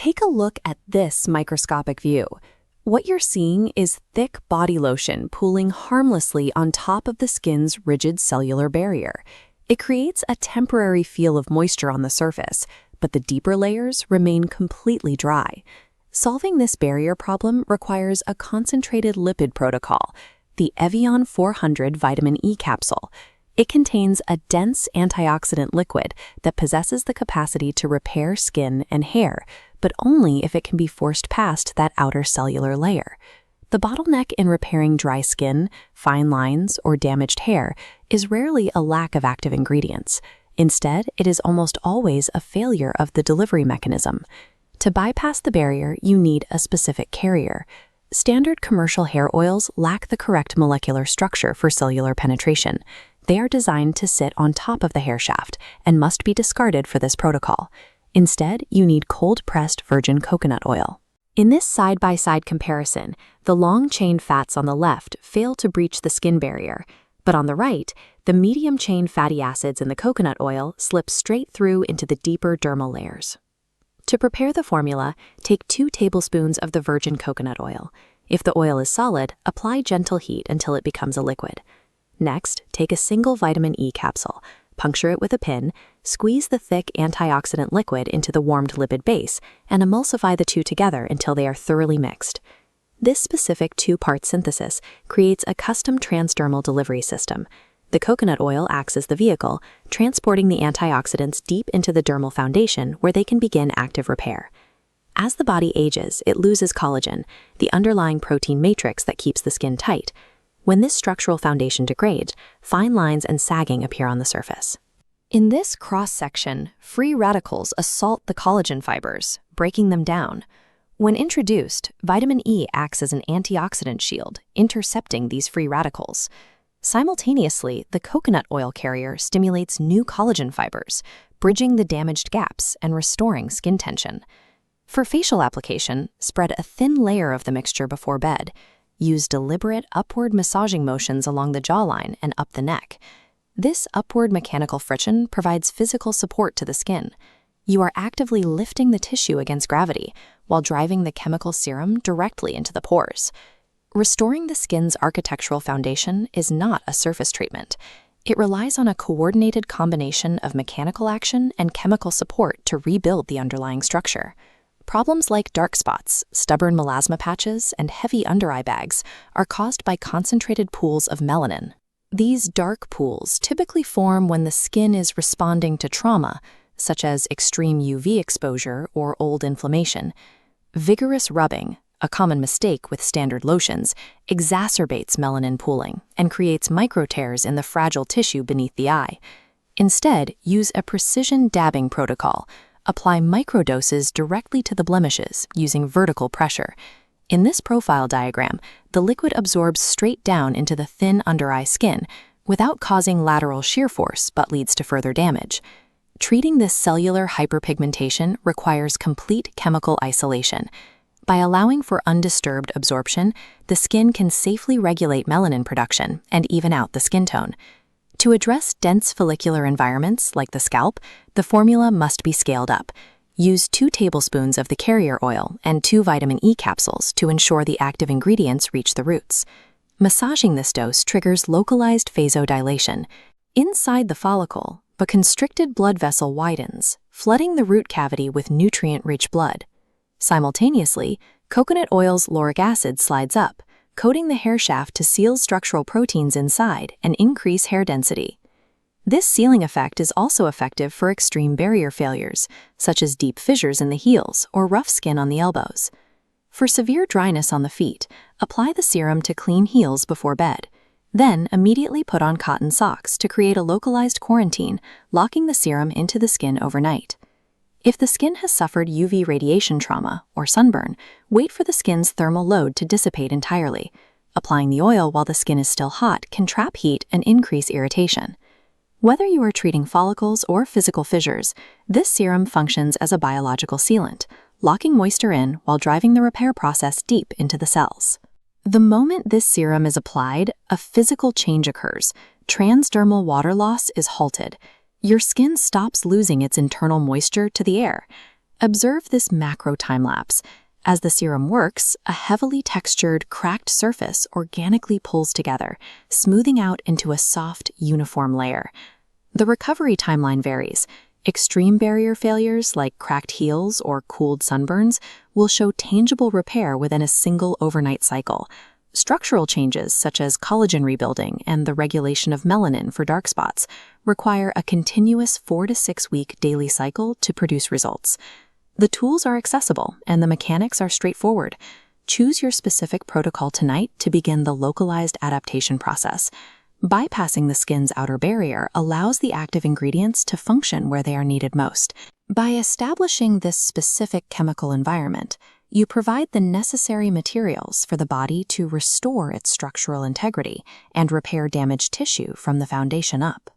Take a look at this microscopic view. What you're seeing is thick body lotion pooling harmlessly on top of the skin's rigid cellular barrier. It creates a temporary feel of moisture on the surface, but the deeper layers remain completely dry. Solving this barrier problem requires a concentrated lipid protocol, the Evion 400 Vitamin E Capsule. It contains a dense antioxidant liquid that possesses the capacity to repair skin and hair, but only if it can be forced past that outer cellular layer. The bottleneck in repairing dry skin, fine lines, or damaged hair is rarely a lack of active ingredients. Instead, it is almost always a failure of the delivery mechanism. To bypass the barrier, you need a specific carrier. Standard commercial hair oils lack the correct molecular structure for cellular penetration. They are designed to sit on top of the hair shaft and must be discarded for this protocol. Instead, you need cold-pressed virgin coconut oil. In this side-by-side comparison, the long-chain fats on the left fail to breach the skin barrier, but on the right, the medium-chain fatty acids in the coconut oil slip straight through into the deeper dermal layers. To prepare the formula, take 2 tablespoons of the virgin coconut oil. If the oil is solid, apply gentle heat until it becomes a liquid. Next, take a single vitamin E capsule, puncture it with a pin, squeeze the thick antioxidant liquid into the warmed lipid base, and emulsify the two together until they are thoroughly mixed. This specific 2-part synthesis creates a custom transdermal delivery system. The coconut oil acts as the vehicle, transporting the antioxidants deep into the dermal foundation where they can begin active repair. As the body ages, it loses collagen, the underlying protein matrix that keeps the skin tight. When this structural foundation degrades, fine lines and sagging appear on the surface. In this cross-section, free radicals assault the collagen fibers, breaking them down. When introduced, vitamin E acts as an antioxidant shield, intercepting these free radicals. Simultaneously, the coconut oil carrier stimulates new collagen fibers, bridging the damaged gaps and restoring skin tension. For facial application, spread a thin layer of the mixture before bed. Use deliberate upward massaging motions along the jawline and up the neck. This upward mechanical friction provides physical support to the skin. You are actively lifting the tissue against gravity while driving the chemical serum directly into the pores. Restoring the skin's architectural foundation is not a surface treatment. It relies on a coordinated combination of mechanical action and chemical support to rebuild the underlying structure. Problems like dark spots, stubborn melasma patches, and heavy under-eye bags are caused by concentrated pools of melanin. These dark pools typically form when the skin is responding to trauma, such as extreme UV exposure or old inflammation. Vigorous rubbing, a common mistake with standard lotions, exacerbates melanin pooling and creates micro-tears in the fragile tissue beneath the eye. Instead, use a precision dabbing protocol. Apply microdoses directly to the blemishes using vertical pressure. In this profile diagram, the liquid absorbs straight down into the thin under-eye skin without causing lateral shear force but leads to further damage. Treating this cellular hyperpigmentation requires complete chemical isolation. By allowing for undisturbed absorption, the skin can safely regulate melanin production and even out the skin tone. To address dense follicular environments like the scalp, the formula must be scaled up. Use 2 tablespoons of the carrier oil and 2 vitamin E capsules to ensure the active ingredients reach the roots. Massaging this dose triggers localized vasodilation. Inside the follicle, the constricted blood vessel widens, flooding the root cavity with nutrient-rich blood. Simultaneously, coconut oil's lauric acid slides up, coating the hair shaft to seal structural proteins inside and increase hair density. This sealing effect is also effective for extreme barrier failures, such as deep fissures in the heels or rough skin on the elbows. For severe dryness on the feet, apply the serum to clean heels before bed. Then immediately put on cotton socks to create a localized quarantine, locking the serum into the skin overnight. If the skin has suffered UV radiation trauma or sunburn, wait for the skin's thermal load to dissipate entirely. Applying the oil while the skin is still hot can trap heat and increase irritation. Whether you are treating follicles or physical fissures, this serum functions as a biological sealant, locking moisture in while driving the repair process deep into the cells. The moment this serum is applied, a physical change occurs. Transdermal water loss is halted. Your skin stops losing its internal moisture to the air. Observe this macro time-lapse. As the serum works, a heavily textured, cracked surface organically pulls together, smoothing out into a soft, uniform layer. The recovery timeline varies. Extreme barrier failures like cracked heels or cooled sunburns will show tangible repair within a single overnight cycle. Structural changes such as collagen rebuilding and the regulation of melanin for dark spots require a continuous 4 to 6 week daily cycle to produce results. The tools are accessible and the mechanics are straightforward. Choose your specific protocol tonight to begin the localized adaptation process. Bypassing the skin's outer barrier allows the active ingredients to function where they are needed most. By establishing this specific chemical environment, you provide the necessary materials for the body to restore its structural integrity and repair damaged tissue from the foundation up.